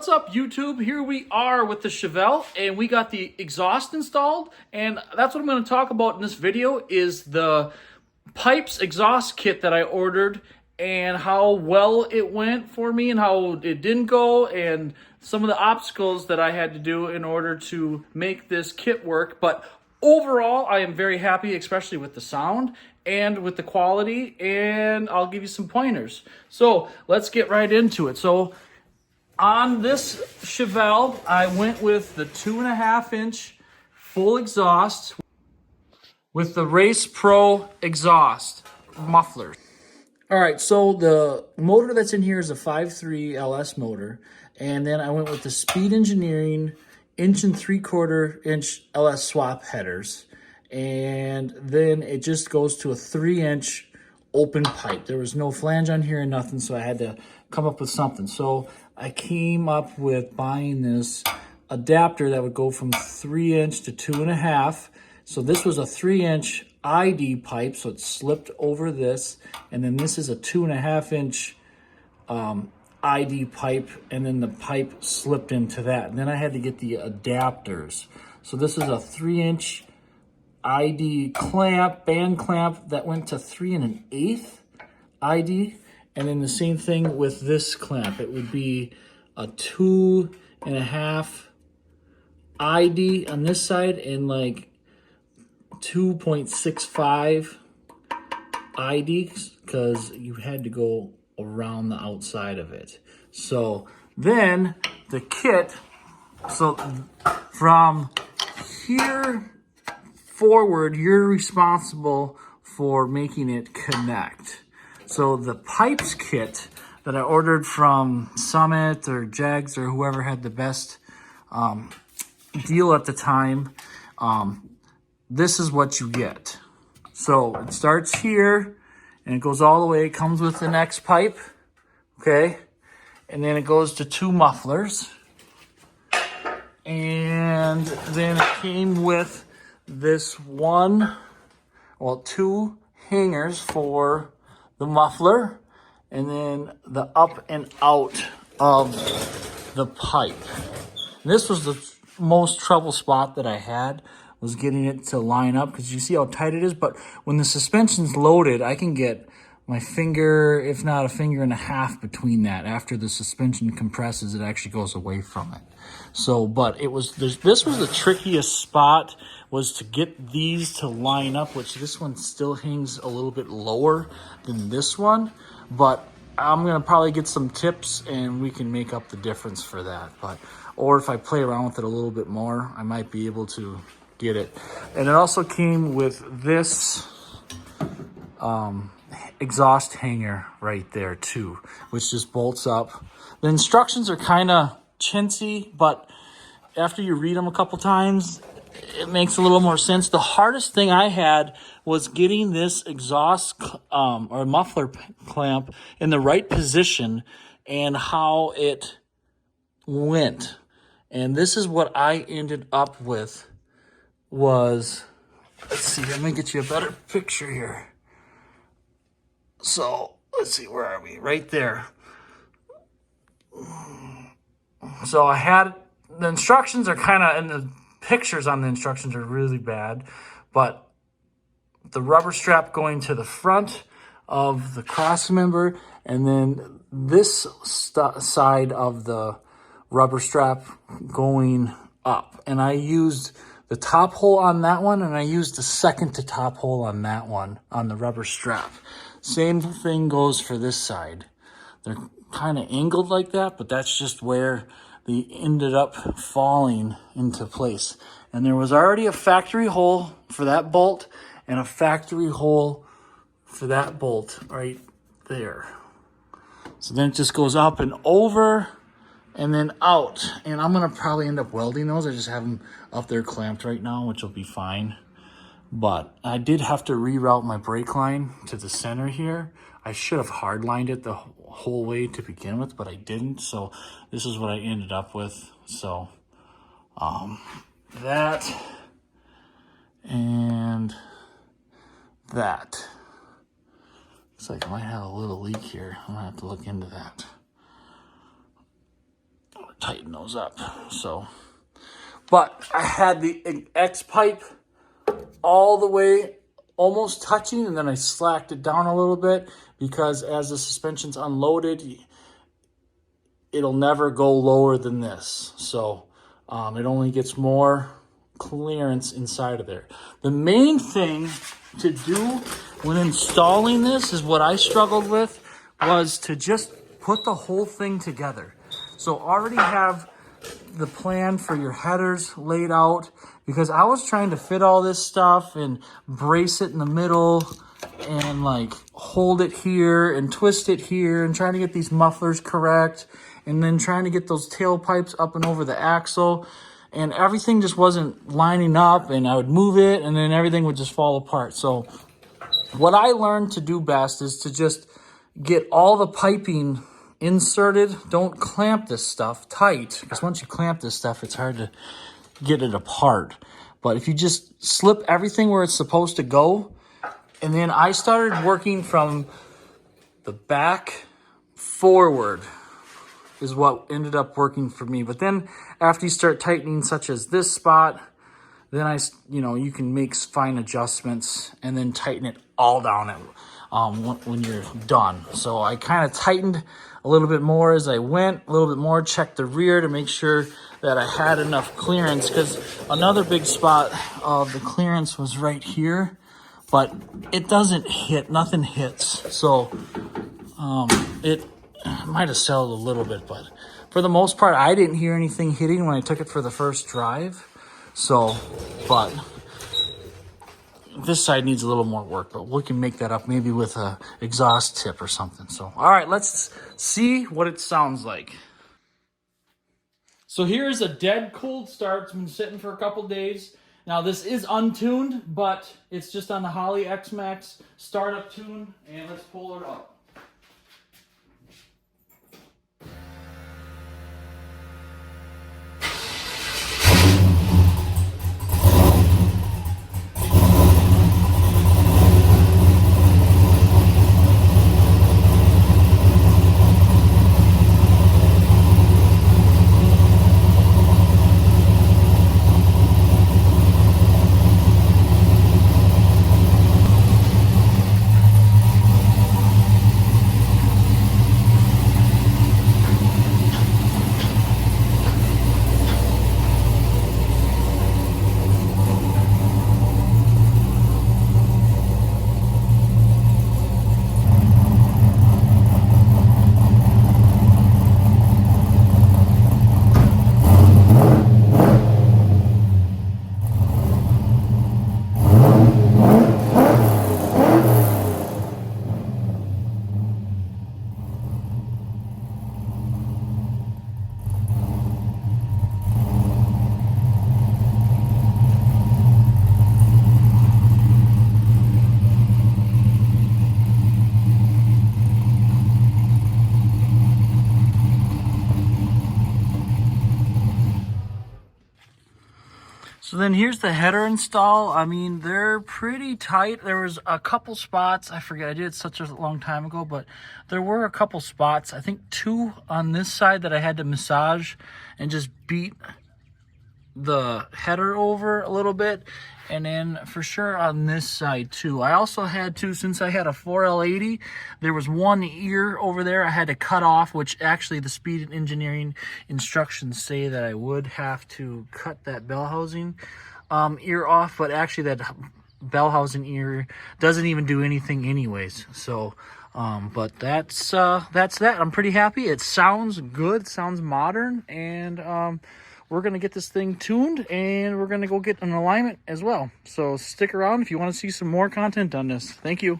What's up, YouTube? Here we are with the Chevelle, and we got the exhaust installed, and that's what I'm going to talk about in this video is the Pypes exhaust kit that I ordered and how well it went for me and how it didn't go and some of the obstacles that I had to do in order to make this kit work. But overall, I am very happy, especially with the sound and with the quality, and I'll give you some pointers. So let's get right into it. So on this Chevelle, I went with the 2.5-inch full exhaust with the Race Pro exhaust muffler. All right, so the motor that's in here is a 5.3 LS motor, and then I went with the Speed Engineering 1.75-inch LS swap headers, and then it just goes to a 3-inch open pipe. There was no flange on here and nothing, so I had to come up with something. So I came up with buying this adapter that would go from 3-inch to 2.5. So this was a 3-inch ID pipe, so it slipped over this, and then this is a 2.5-inch ID pipe, and then the pipe slipped into that. And then I had to get the adapters. So this is a 3-inch ID clamp, band clamp that went to 3 1/8 ID. And then the same thing with this clamp. It would be a 2.5 ID on this side and like 2.65 ID because you had to go around the outside of it. So then the kit, so from here forward, you're responsible for making it connect. So the Pypes kit that I ordered from Summit or Jags or whoever had the best deal at the time, this is what you get. So it starts here and it goes all the way. It comes with the next pipe, okay? And then it goes to 2 mufflers. And then it came with this 2 hangers for the muffler, and then the up and out of the pipe. And this was the most trouble spot that I had, was getting it to line up, because you see how tight it is. But when the suspension's loaded, I can get my finger, if not a finger and a half between that. After the suspension compresses, it actually goes away from it. So, but it was, this was the trickiest spot, was to get these to line up, which this one still hangs a little bit lower than this one. But I'm gonna probably get some tips and we can make up the difference for that. But, or if I play around with it a little bit more, I might be able to get it. And it also came with this exhaust hanger right there too, which just bolts up. The instructions are kind of chintzy, but after you read them a couple times, it makes a little more sense. The hardest thing I had was getting this exhaust or muffler clamp in the right position and how it went. And this is what I ended up with was, let's see, let me get you a better picture here. So let's see, where are we? Right there. So I had, the instructions are kind of, and the pictures on the instructions are really bad, but the rubber strap going to the front of the cross member, and then this side of the rubber strap going up. And I used the top hole on that one, and I used the second to top hole on that one on the rubber strap. Same thing goes for this side. They're kind of angled like that, but that's just where they ended up falling into place. And there was already a factory hole for that bolt and a factory hole for that bolt right there. So then it just goes up and over and then out. And I'm gonna probably end up welding those. I just have them up there clamped right now, which will be fine. But I did have to reroute my brake line to the center here. I should have hardlined it the whole way to begin with, but I didn't. So this is what I ended up with. So that and that. Looks like I might have a little leak here. I'm gonna have to look into that. tighten those up. So, but I had the X pipe all the way almost touching, and then I slacked it down a little bit because as the suspension's unloaded, it'll never go lower than this. So it only gets more clearance inside of there. The main thing to do when installing this is what I struggled with, was to just put the whole thing together. So already have the plan for your headers laid out, because I was trying to fit all this stuff and brace it in the middle and like hold it here and twist it here and trying to get these mufflers correct, and then trying to get those tailpipes up and over the axle, and everything just wasn't lining up, and I would move it and then everything would just fall apart. So what I learned to do best is to just get all the piping inserted. Don't clamp this stuff tight, because once you clamp this stuff, it's hard to get it apart. But if you just slip everything where it's supposed to go, and then I started working from the back forward is what ended up working for me. But then after you start tightening, such as this spot, then you can make fine adjustments and then tighten it all down when you're done. So I kind of tightened a little bit more as I went, a little bit more, checked the rear to make sure that I had enough clearance, because another big spot of the clearance was right here, but it doesn't hit, nothing hits. So it might have settled a little bit, but for the most part, I didn't hear anything hitting when I took it for the first drive. So, but this side needs a little more work, but we can make that up maybe with a exhaust tip or something. So, all right, let's see what it sounds like. So here's a dead cold start. It's been sitting for a couple days. Now this is untuned, but it's just on the Holley X-Max startup tune, and let's pull it up. So then here's the header install. I mean, they're pretty tight. There was a couple spots, I forget, I did it such a long time ago, but there were a couple spots, I think 2 on this side, that I had to massage and just beat the header over a little bit, and then for sure on this side too. I also had to, since I had a 4L80, there was one ear over there I had to cut off, which actually the speed and engineering instructions say that I would have to cut that bell housing ear off, but actually that bell housing ear doesn't even do anything anyways. So but that's that. I'm pretty happy. It sounds good, sounds modern, and we're going to get this thing tuned, and we're going to go get an alignment as well. So stick around if you want to see some more content on this. Thank you.